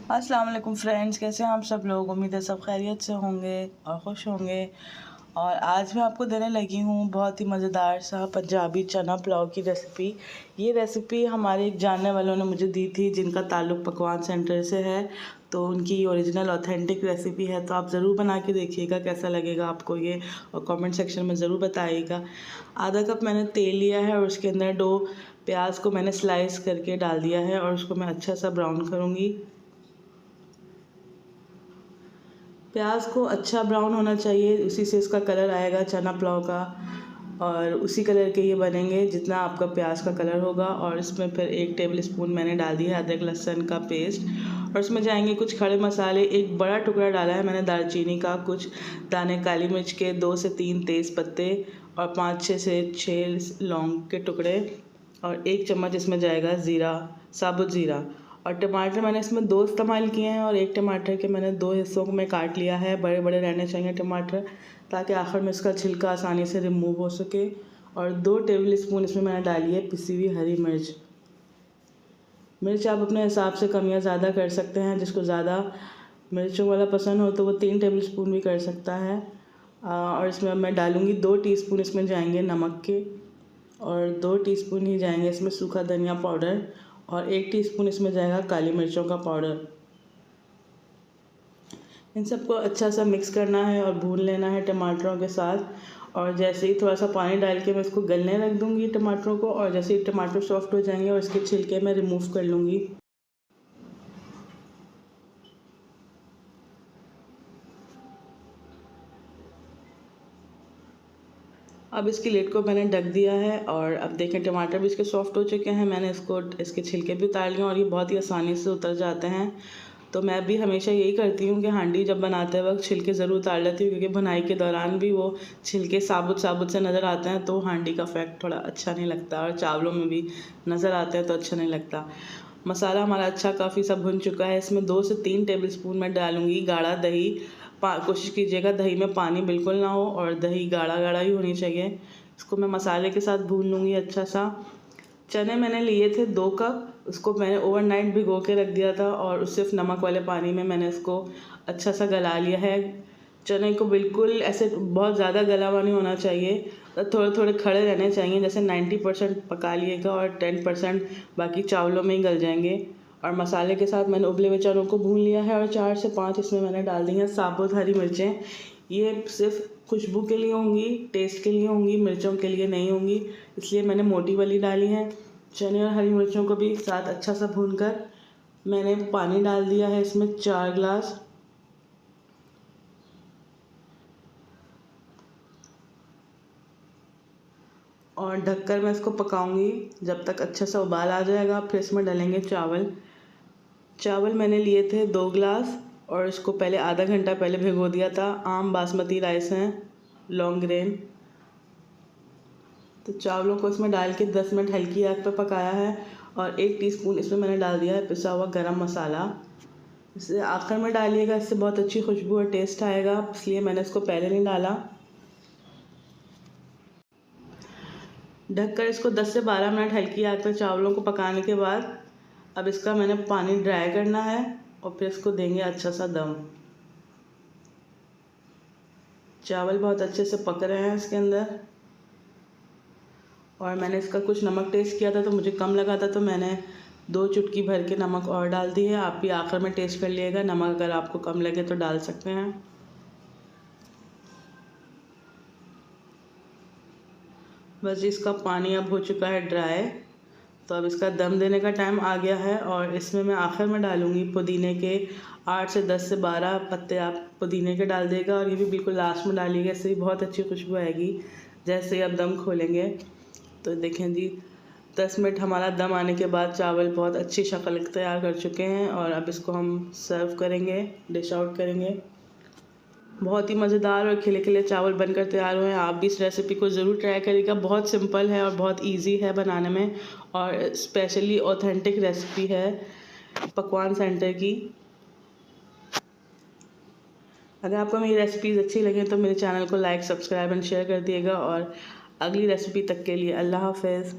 अस्सलाम वालेकुम फ्रेंड्स, कैसे हैं आप सब लोग। उम्मीद है सब खैरियत से होंगे और खुश होंगे। और आज मैं आपको देने लगी हूँ बहुत ही मज़ेदार सा पंजाबी चना पुलाव की रेसिपी। ये रेसिपी हमारे एक जानने वालों ने मुझे दी थी, जिनका ताल्लुक़ पकवान सेंटर से है। तो उनकी ओरिजिनल ऑथेंटिक रेसिपी है, तो आप ज़रूर बना के देखिएगा कैसा लगेगा आपको ये, और कमेंट सेक्शन में ज़रूर बताइएगा। आधा कप मैंने तेल लिया है और उसके अंदर 2 प्याज को मैंने स्लाइस करके डाल दिया है और उसको मैं अच्छा सा ब्राउन करूँगी। प्याज को अच्छा ब्राउन होना चाहिए, उसी से इसका कलर आएगा चना पुलाव का, और उसी कलर के ये बनेंगे जितना आपका प्याज का कलर होगा। और इसमें फिर 1 टेबल स्पून मैंने डाल दिया है अदरक लहसुन का पेस्ट, और इसमें जाएंगे कुछ खड़े मसाले। एक बड़ा टुकड़ा डाला है मैंने दालचीनी का, कुछ दाने काली मिर्च के, 2 से 3 तेज़ पत्ते और 5-6 से 6 लौंग के टुकड़े, और 1 चम्मच इसमें जाएगा ज़ीरा, साबुत ज़ीरा। और टमाटर मैंने इसमें 2 इस्तेमाल किए हैं, और 1 टमाटर के मैंने 2 हिस्सों में काट लिया है। बड़े बड़े रहने चाहिए टमाटर, ताकि आखिर में इसका छिलका आसानी से रिमूव हो सके। और 2 टेबल स्पून इसमें मैंने डाली है पिसी हुई हरी मिर्च। मिर्च आप अपने हिसाब से कम या ज़्यादा कर सकते हैं, जिसको ज़्यादा मिर्चों वाला पसंद हो तो वो 3 टेबल स्पून भी कर सकता है। और इसमें मैं डालूँगी 2 टीस्पून इसमें जाएंगे नमक के, और 2 टीस्पून ही जाएंगे इसमें सूखा धनिया पाउडर, और 1 टीस्पून इसमें जाएगा काली मिर्चों का पाउडर। इन सबको अच्छा सा मिक्स करना है और भून लेना है टमाटरों के साथ। और जैसे ही थोड़ा सा पानी डाल के मैं इसको गलने रख दूँगी टमाटरों को, और जैसे ही टमाटर सॉफ्ट हो जाएंगे और इसके छिलके मैं रिमूव कर लूँगी। अब इसकी लिड को मैंने ढक दिया है, और अब देखें टमाटर भी इसके सॉफ्ट हो चुके हैं। मैंने इसके छिलके भी उतार लिए, और ये बहुत ही आसानी से उतर जाते हैं। तो मैं भी हमेशा यही करती हूँ कि हांडी जब बनाते वक्त छिलके ज़रूर उतार लेती हूँ, क्योंकि भुनाई के दौरान भी वो छिलके साबुत साबुत से नज़र आते हैं, तो हांडी का इफेक्ट थोड़ा अच्छा नहीं लगता, और चावलों में भी नज़र आते हैं तो अच्छा नहीं लगता। मसाला हमारा अच्छा काफ़ी सब भुन चुका है। इसमें 2 से 3 टेबल स्पून मैं डालूँगी गाढ़ा दही। कोशिश कीजिएगा दही में पानी बिल्कुल ना हो, और दही गाढ़ा गाढ़ा ही होनी चाहिए। इसको मैं मसाले के साथ भून लूँगी अच्छा सा। चने मैंने लिए थे 2 कप, उसको मैंने ओवरनाइट भिगो के रख दिया था, और सिर्फ नमक वाले पानी में मैंने इसको अच्छा सा गला लिया है। चने को बिल्कुल ऐसे बहुत ज़्यादा गला हुआ नहीं होना चाहिए, थोड़े थोड़े खड़े रहने चाहिए। जैसे 90% पका लिएगा और 10% बाकी चावलों में ही गल जाएंगे। और मसाले के साथ मैंने उबले हुए चनों को भून लिया है, और 4 से 5 इसमें मैंने डाल दी हैं साबुत हरी मिर्चें। ये सिर्फ खुशबू के लिए होंगी, टेस्ट के लिए होंगी, मिर्चों के लिए नहीं होंगी, इसलिए मैंने मोटी वाली डाली हैं। चने और हरी मिर्चों को भी एक साथ अच्छा सा भूनकर मैंने पानी डाल दिया है इसमें 4 गिलास। और ढककर मैं इसको पकाऊंगी जब तक अच्छा सा उबाल आ जाएगा। फिर इसमें डालेंगे चावल। चावल मैंने लिए थे 2 गिलास, और इसको पहले आधा घंटा पहले भिगो दिया था। आम बासमती राइस हैं, लॉन्ग ग्रेन। तो चावलों को इसमें डाल के 10 मिनट हल्की आग पर पकाया है, और 1 टीस्पून इसमें मैंने डाल दिया है पिसा हुआ गरम मसाला। इसे आखिर में डालिएगा, इससे बहुत अच्छी खुशबू और टेस्ट आएगा, इसलिए मैंने इसको पहले नहीं डाला। ढककर इसको 10 से 12 मिनट हल्की आग पर चावलों को पकाने के बाद अब इसका मैंने पानी ड्राई करना है, और फिर इसको देंगे अच्छा सा दम। चावल बहुत अच्छे से पक रहे हैं इसके अंदर, और मैंने इसका कुछ नमक टेस्ट किया था तो मुझे कम लगा था, तो मैंने 2 चुटकी भर के नमक और डाल दी है। आप भी आखिर में टेस्ट कर लिएगा, नमक अगर आपको कम लगे तो डाल सकते हैं। बस इसका पानी अब हो चुका है ड्राई, तो अब इसका दम देने का टाइम आ गया है। और इसमें मैं आखिर में डालूँगी पुदीने के 8 से 10 से 12 पत्ते आप पुदीने के डाल देगा, और ये भी बिल्कुल लास्ट में डालिएगा, इससे भी बहुत अच्छी खुशबू आएगी जैसे ही आप दम खोलेंगे। तो देखें जी, 10 मिनट हमारा दम आने के बाद चावल बहुत अच्छी शक्ल तैयार कर चुके हैं, और अब इसको हम सर्व करेंगे, डिश आउट करेंगे। बहुत ही मज़ेदार और खिले खिले चावल बनकर तैयार हुए हैं। आप भी इस रेसिपी को ज़रूर ट्राई करिएगा, बहुत सिंपल है और बहुत इजी है बनाने में, और स्पेशली ऑथेंटिक रेसिपी है पकवान सेंटर की। अगर आपको मेरी रेसिपीज़ अच्छी लगें तो मेरे चैनल को लाइक, सब्सक्राइब एंड शेयर कर दिएगा। और अगली रेसिपी तक के लिए अल्लाह हाफ़िज़।